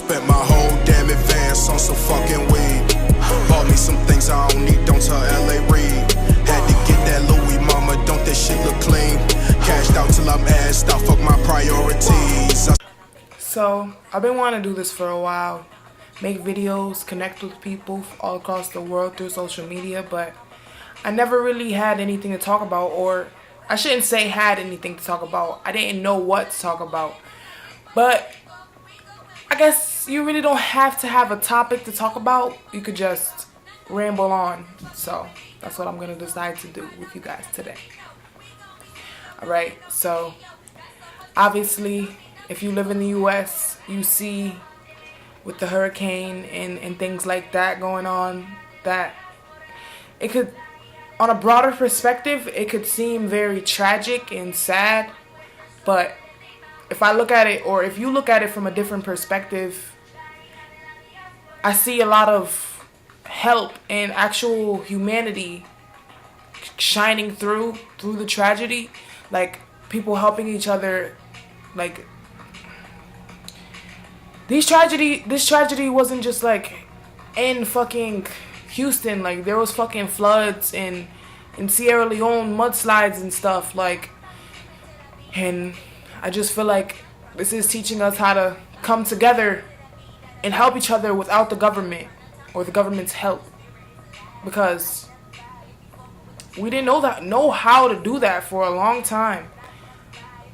Spent my whole damn advance on some fucking weed. Bought me some things I don't need, don't tell LA Reid. Had to get that Louis, mama, don't that shit look clean. Cashed out till I'm assed out, fuck my priorities. So, I've been wanting to do this for a while. Make videos, connect with people all across the world through social media, but I never really had anything to talk about, or I shouldn't say had anything to talk about. I didn't know what to talk about. But I guess you really don't have to have a topic to talk about. You could just ramble on. So that's what I'm going to decide to do with you guys today. Alright, so obviously if you live in the US, you see with the hurricane and things like that going on, that it could, on a broader perspective, it could seem very tragic and sad. But if I look at it, or if you look at it from a different perspective, I see a lot of help and actual humanity shining through the tragedy. Like, people helping each other. Like, this tragedy wasn't just like in fucking Houston. Like, there was fucking floods in Sierra Leone, mudslides and stuff. Like, and I just feel like this is teaching us how to come together and help each other without the government or the government's help, because we didn't know how to do that for a long time.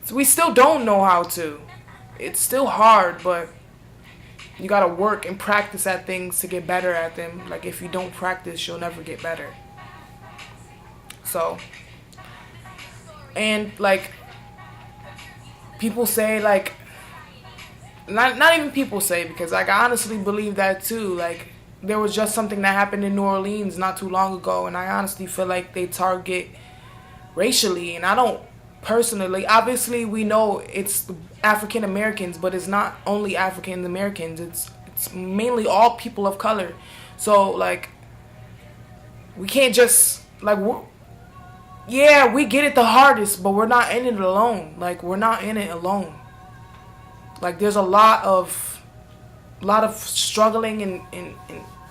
So we still don't know how to. It's still hard, but you gotta work and practice at things to get better at them. Like, if you don't practice, you'll never get better. So, and like, people say, like, not even people say, because like I honestly believe that too. Like, there was just something that happened in New Orleans not too long ago, and I honestly feel like they target racially. And I don't personally, obviously we know it's African Americans, but it's not only African Americans, it's mainly all people of color. So like, we can't just like, yeah, we get it the hardest, but we're not in it alone. Like, we're not in it alone. Like, there's a lot of struggling and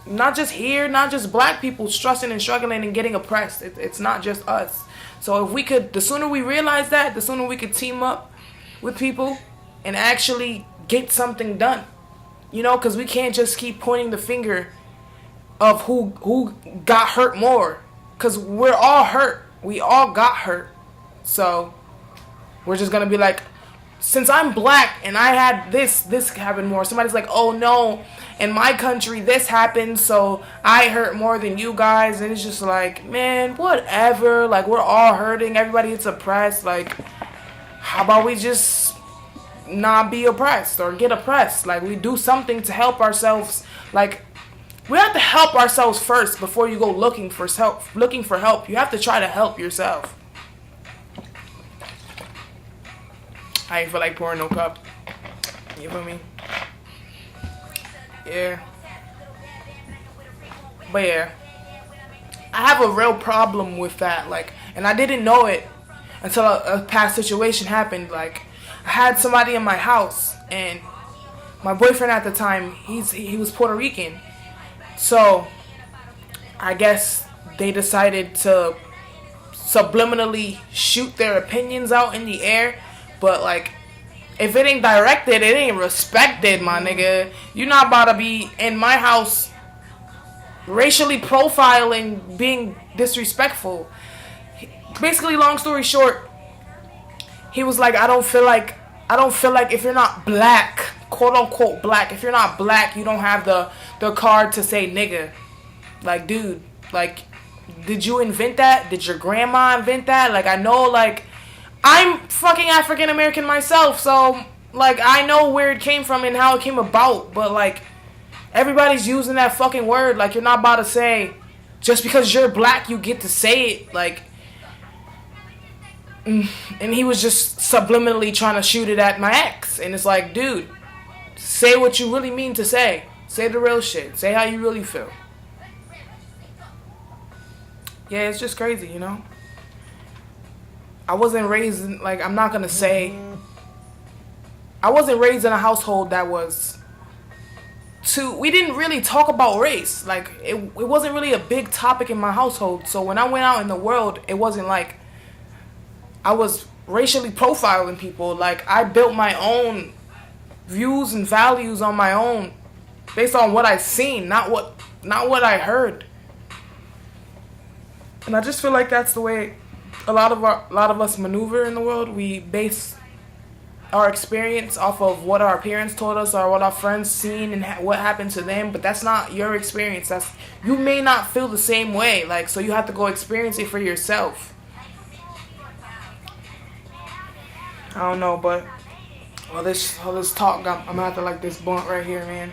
not just here, not just black people stressing and struggling and getting oppressed. It's not just us. So if we could, the sooner we realize that, the sooner we could team up with people and actually get something done. You know, because we can't just keep pointing the finger of who got hurt more, because we're all hurt. We all got hurt. So we're just gonna be like, since I'm black and I had this happened more. Somebody's like, oh no, in my country this happened, so I hurt more than you guys. And it's just like, man, whatever. Like, we're all hurting. Everybody gets oppressed. Like, how about we just not be oppressed or get oppressed? Like, we do something to help ourselves. Like, we have to help ourselves first before you go looking for help. You have to try to help yourself. I ain't feel like pouring no cup. You feel me? Yeah. But yeah, I have a real problem with that. Like, and I didn't know it until a past situation happened. Like, I had somebody in my house, and my boyfriend at the time, he was Puerto Rican. So I guess they decided to subliminally shoot their opinions out in the air. But like, if it ain't directed, it ain't respected, my nigga. You're not about to be in my house racially profiling, being disrespectful. Basically, long story short, he was like, I don't feel like if you're not black, quote unquote black, if you're not black, you don't have the card to say nigga. Like, dude, like, did you invent that? Did your grandma invent that? Like, I know, like, I'm fucking African American myself, so like, I know where it came from and how it came about. But like, everybody's using that fucking word. Like, you're not about to say, just because you're black you get to say it. Like, and he was just subliminally trying to shoot it at my ex. And it's like, dude, say what you really mean to say. Say the real shit. Say how you really feel. Yeah, it's just crazy, you know? I wasn't raised in, like, I wasn't raised in a household that was we didn't really talk about race. Like it wasn't really a big topic in my household. So when I went out in the world, it wasn't like I was racially profiling people. Like I built my own views and values on my own based on what I seen, not what I heard. And I just feel like that's the way a lot of us maneuver in the world. We base our experience off of what our parents told us or what our friends seen and what happened to them, but that's not your experience. You may not feel the same way, like, so you have to go experience it for yourself. I don't know, but all this talk, I'm gonna have to like this blunt right here, man.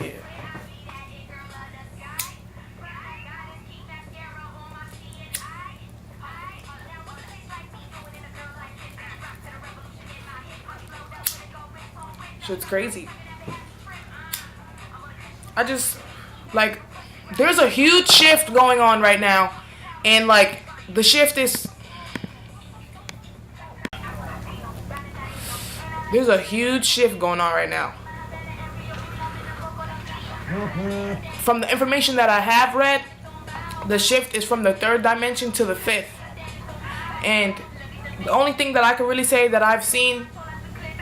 Yeah. Shit's crazy. I just, like, there's a huge shift going on right now, and like the shift is, there's a huge shift going on right now. From the information that I have read, the shift is from the 3rd dimension to the 5th. And the only thing that I can really say that I've seen,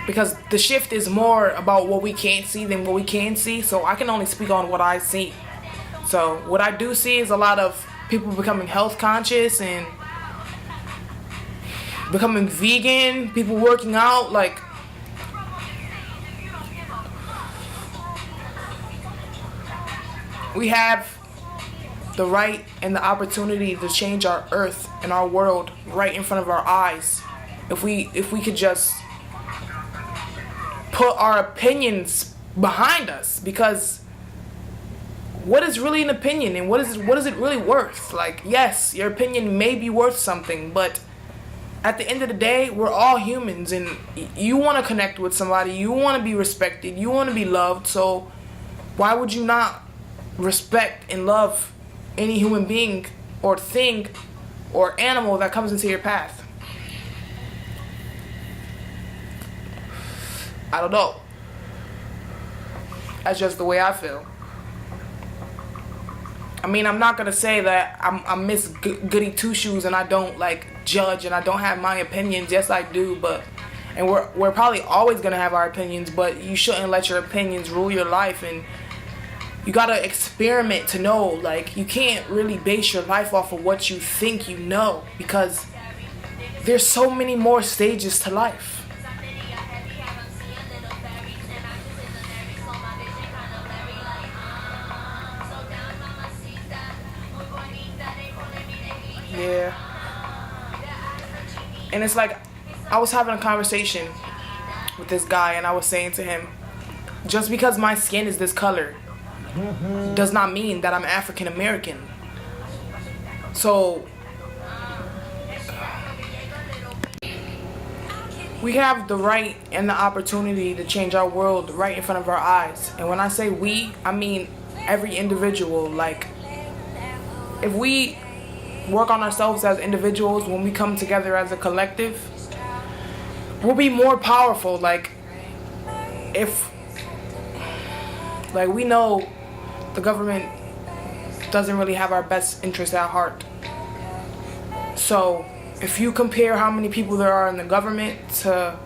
because the shift is more about what we can't see than what we can see, so I can only speak on what I see. So what I do see is a lot of people becoming health conscious and becoming vegan, people working out, like, we have the right and the opportunity to change our earth and our world right in front of our eyes. If we could just put our opinions behind us, because what is really an opinion and what is it really worth? Like, yes, your opinion may be worth something, but at the end of the day, we're all humans, and you want to connect with somebody, you want to be respected, you want to be loved, so why would you not respect and love any human being or thing or animal that comes into your path? I don't know. That's just the way I feel. I mean, I'm not gonna say that I'm Miss Goody Two Shoes and I don't like judge and I don't have my opinions. Yes, I do, but and we're probably always gonna have our opinions, but you shouldn't let your opinions rule your life, and you gotta experiment to know. Like, you can't really base your life off of what you think you know, because there's so many more stages to life. Yeah. And it's like, I was having a conversation with this guy and I was saying to him, just because my skin is this color does not mean that I'm African American. So we have the right and the opportunity to change our world right in front of our eyes. And when I say we, I mean every individual. Like, if we work on ourselves as individuals, when we come together as a collective, we'll be more powerful. Like, if, like, we know the government doesn't really have our best interest at heart. So if you compare how many people there are in the government to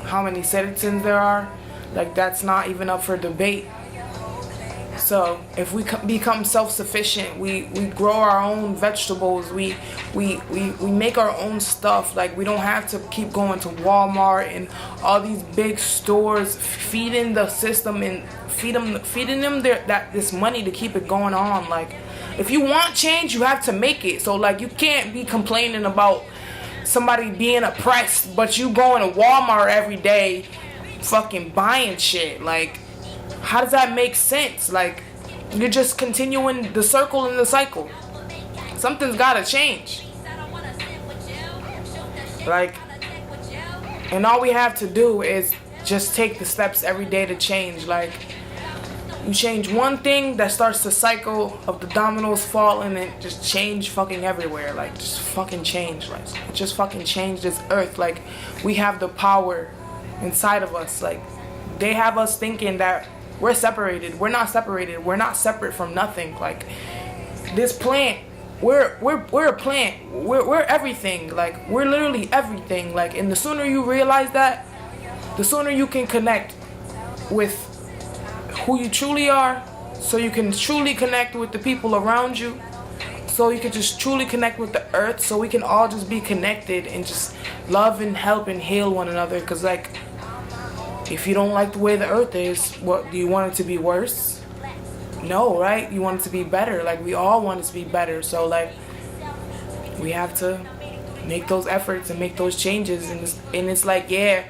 how many citizens there are, like, that's not even up for debate. So if we become self-sufficient, we grow our own vegetables, we make our own stuff. Like, we don't have to keep going to Walmart and all these big stores feeding the system and feeding them this money to keep it going on. Like, if you want change, you have to make it. So, like, you can't be complaining about somebody being oppressed, but you going to Walmart every day fucking buying shit. Like, how does that make sense? Like, you're just continuing the circle and the cycle. Something's gotta change. Like, and all we have to do is just take the steps every day to change. Like, you change one thing, that starts the cycle of the dominoes falling, and just change fucking everywhere. Like, just fucking change. Like, just fucking change this earth. Like, we have the power inside of us. Like, they have us thinking that we're separated. We're not separated. We're not separate from nothing. Like, this plant, we're a plant. We're everything. Like, we're literally everything. Like, and the sooner you realize that, the sooner you can connect with who you truly are, so you can truly connect with the people around you, so you can just truly connect with the earth, so we can all just be connected and just love and help and heal one another. Because, like, if you don't like the way the earth is, what, do you want it to be worse? No, right? You want it to be better. Like, we all want it to be better. So, like, we have to make those efforts and make those changes. And it's like, yeah,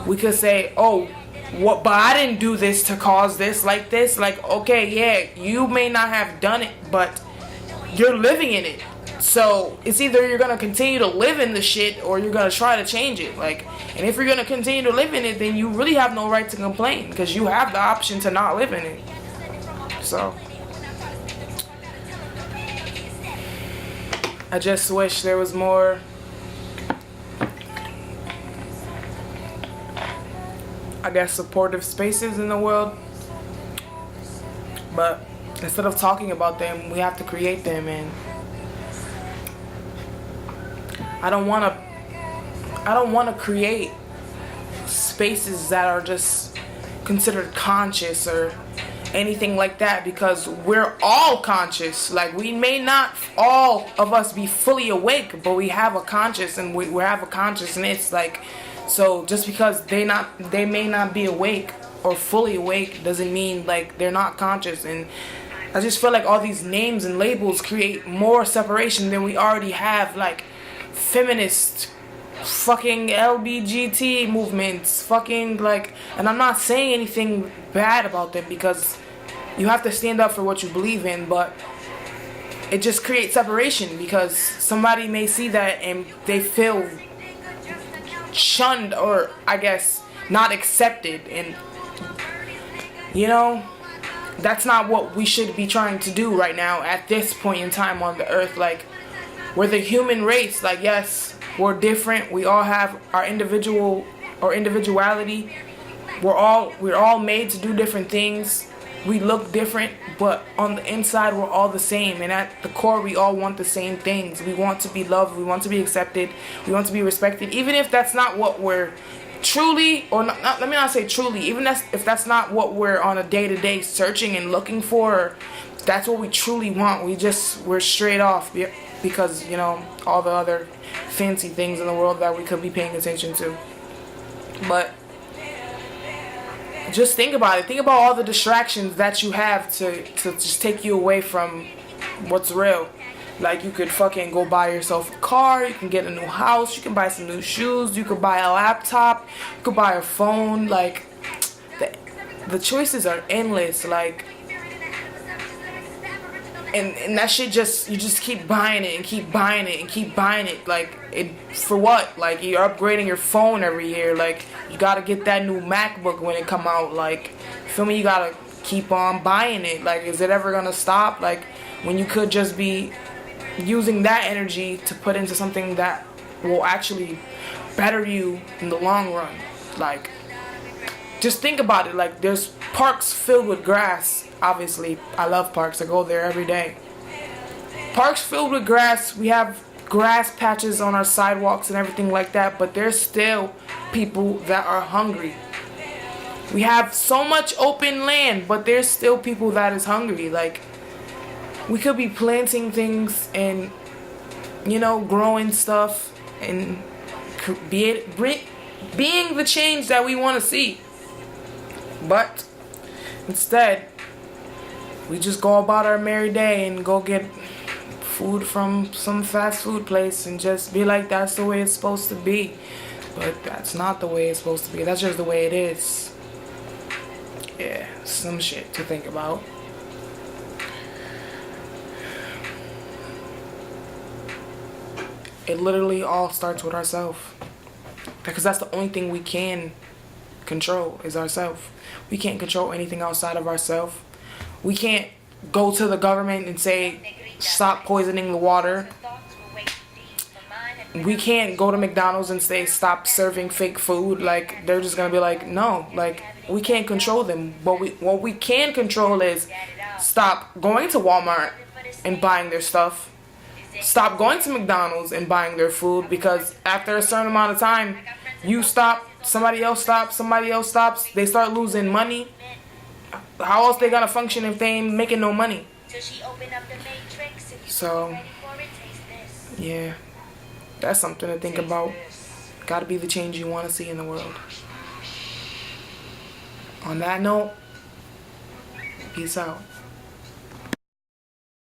we could say, oh, what, but I didn't do this to cause this, like this. Like, okay, yeah, you may not have done it, but you're living in it. So it's either you're gonna continue to live in the shit or you're gonna try to change it. Like, and if you're gonna continue to live in it, then you really have no right to complain, because you have the option to not live in it. So I just wish there was more, I guess, supportive spaces in the world. But instead of talking about them, we have to create them. And I don't want to create spaces that are just considered conscious or anything like that, because we're all conscious. Like, we may not all of us be fully awake, but we have a conscious, and we have a consciousness. Like, so just because they may not be awake or fully awake doesn't mean like they're not conscious. And I just feel like all these names and labels create more separation than we already have. Like, feminist, fucking LBGT movements, fucking, like, and I'm not saying anything bad about them, because you have to stand up for what you believe in, but it just creates separation, because somebody may see that and they feel shunned, or I guess not accepted. And you know, that's not what we should be trying to do right now at this point in time on the earth. Like, we're the human race. Like, yes, we're different. We all have our individuality. We're all made to do different things. We look different, but on the inside we're all the same. And at the core, we all want the same things. We want to be loved. We want to be accepted. We want to be respected. Even if that's not what we're truly, or not, let me not say truly, even if that's not what we're on a day-to-day searching and looking for, that's what we truly want. We're straight off, because, you know, all the other fancy things in the world that we could be paying attention to. But just think about it. Think about all the distractions that you have to just take you away from what's real. Like, you could fucking go buy yourself a car, you can get a new house, you can buy some new shoes, you could buy a laptop, you could buy a phone. Like, the choices are endless. Like, and that shit you just keep buying it and keep buying it and keep buying it. Like, for what? Like, you're upgrading your phone every year. Like, you gotta get that new MacBook when it come out. Like, feel me? You gotta keep on buying it. Like, is it ever gonna stop? Like, when you could just be using that energy to put into something that will actually better you in the long run. Like, just think about it. Like, there's parks filled with grass. Obviously, I love parks. I go there every day. Parks filled with grass. We have grass patches on our sidewalks and everything like that, but there's still people that are hungry. We have so much open land, but there's still people that is hungry. Like, we could be planting things and, you know, growing stuff and being the change that we want to see. But instead, we just go about our merry day and go get food from some fast food place and just be like, that's the way it's supposed to be. But that's not the way it's supposed to be. That's just the way it is. Yeah, some shit to think about. It literally all starts with ourselves, because that's the only thing we can control is ourselves. We can't control anything outside of ourselves. We can't go to the government and say, stop poisoning the water. We can't go to McDonald's and say, stop serving fake food. Like, they're just gonna be like, no. Like, we can't control them. But what we can control is stop going to Walmart and buying their stuff. Stop going to McDonald's and buying their food, because after a certain amount of time, you stop, somebody else stops, somebody else stops, they start losing money. How else they gonna function if they ain't making no money? So, yeah, that's something to think about. Gotta be the change you want to see in the world. On that note, peace out.